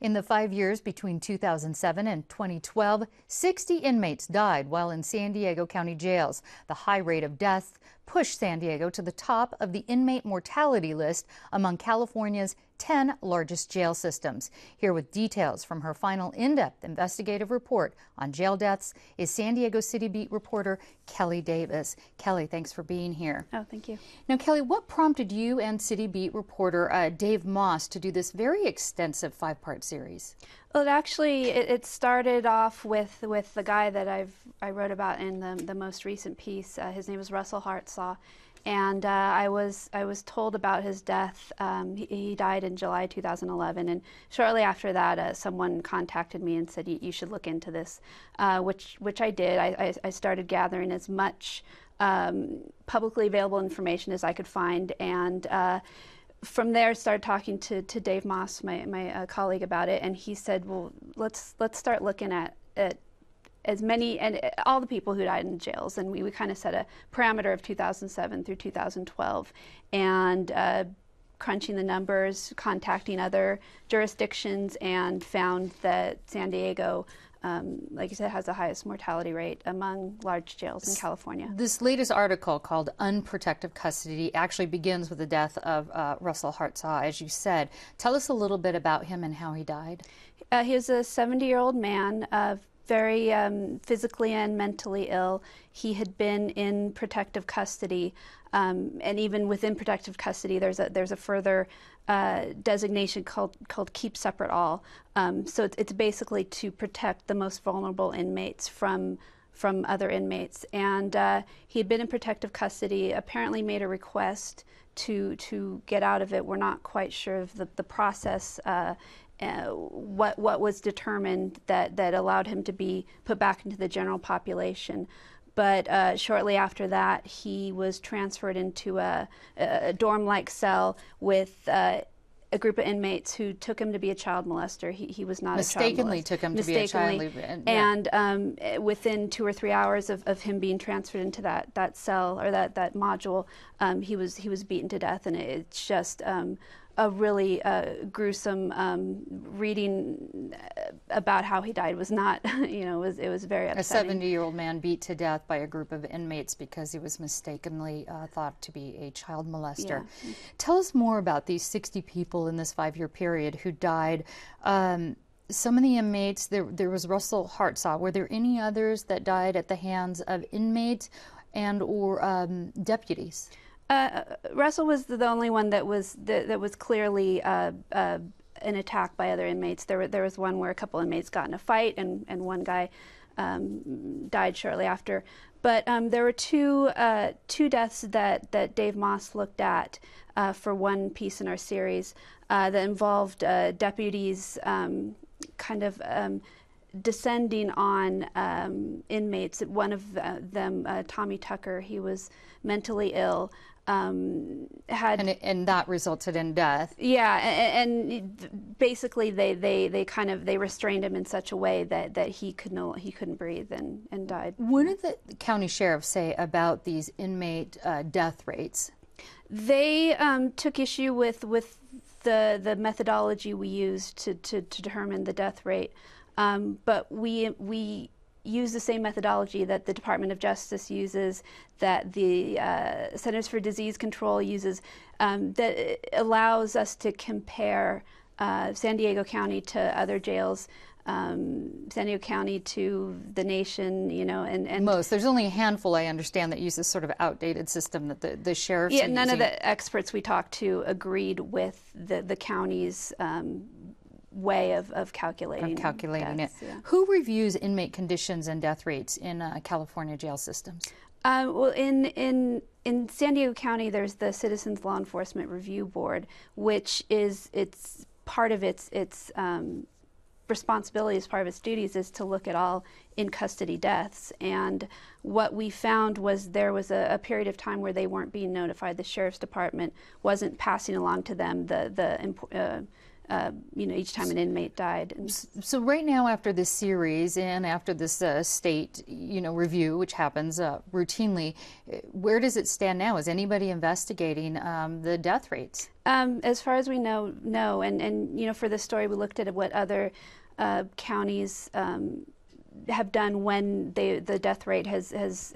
In the 5 years between 2007 and 2012, 60 inmates died while in San Diego County jails. The high rate of deaths pushed San Diego to the top of the inmate mortality list among California's 10 largest jail systems. Here with details from her final in-depth investigative report on jail deaths is San Diego City Beat reporter Kelly Davis. Kelly, thanks for being here. Oh, thank you. Now, Kelly, what prompted you and City Beat reporter Dave Moss to do this very extensive 5-part series? Well, it started off with the guy that I wrote about in the most recent piece. His name is Russell Hart, and I was told about his death. He died in July 2011, and shortly after that, someone contacted me and said you should look into this, which I did. I started gathering as much publicly available information as I could find, and from there started talking to Dave Moss, my colleague, about it, and he said, well, let's start looking at as many and all the people who died in jails, and we kind of set a parameter of 2007 through 2012, and crunching the numbers, contacting other jurisdictions, and found that San Diego, like you said, has the highest mortality rate among large jails in California. This latest article, called Unprotected Custody, actually begins with the death of Russell Hart, as you said. Tell us a little bit about him and how he died. He was a 70-year-old man, very physically and mentally ill. He had been in protective custody, and even within protective custody, there's a further designation called Keep Separate All. So it's basically to protect the most vulnerable inmates from other inmates. And he had been in protective custody, apparently made a request to get out of it. We're not quite sure of the process, what was determined that allowed him to be put back into the general population. But shortly after that, he was transferred into a dorm-like cell with a group of inmates who took him to be a child molester. He was not mistakenly a child molester. Took him to be a child molester. And within 2 or 3 hours of him being transferred into that cell or that module, he was beaten to death, and it's just a really gruesome reading about how he died. Was not, it was very upsetting. A 70-year-old man beat to death by a group of inmates because he was mistakenly thought to be a child molester. Yeah. Tell us more about these 60 people in this 5-year period who died. Some of the inmates, there was Russell Hart. Were there any others that died at the hands of inmates and or deputies? Russell was the only one that was clearly an attack by other inmates. There was one where a couple inmates got in a fight, and one guy died shortly after. But there were two deaths that Dave Moss looked at for one piece in our series that involved deputies descending on inmates. One of them, Tommy Tucker, he was mentally ill. And that resulted in death. Yeah, and basically they restrained him in such a way that he couldn't breathe and died. What did the county sheriff say about these inmate death rates? They took issue with the methodology we used to determine the death rate, but we use the same methodology that the Department of Justice uses, that the Centers for Disease Control uses, that allows us to compare San Diego County to other jails, San Diego County to the nation, and most. There's only a handful, I understand, that use this sort of outdated system that the sheriffs are none using. of the experts we talked to agreed with the county's way of calculating deaths, it. Yeah. Who reviews inmate conditions and death rates in California jail systems? Well, in San Diego County, there's the Citizens Law Enforcement Review Board, which is part of its responsibility, as part of its duties, is to look at all in custody deaths. And what we found was there was a period of time where they weren't being notified. The sheriff's department wasn't passing along to them the each time an inmate died. And so right now, after this series and after this state, review, which happens routinely, where does it stand now? Is anybody investigating the death rates? As far as we know, no. And for this story, we looked at what other counties have done when the death rate has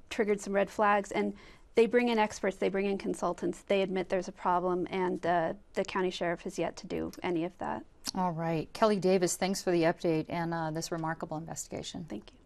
triggered some red flags, and they bring in experts, they bring in consultants, they admit there's a problem, and the county sheriff has yet to do any of that. All right. Kelly Davis, thanks for the update and this remarkable investigation. Thank you.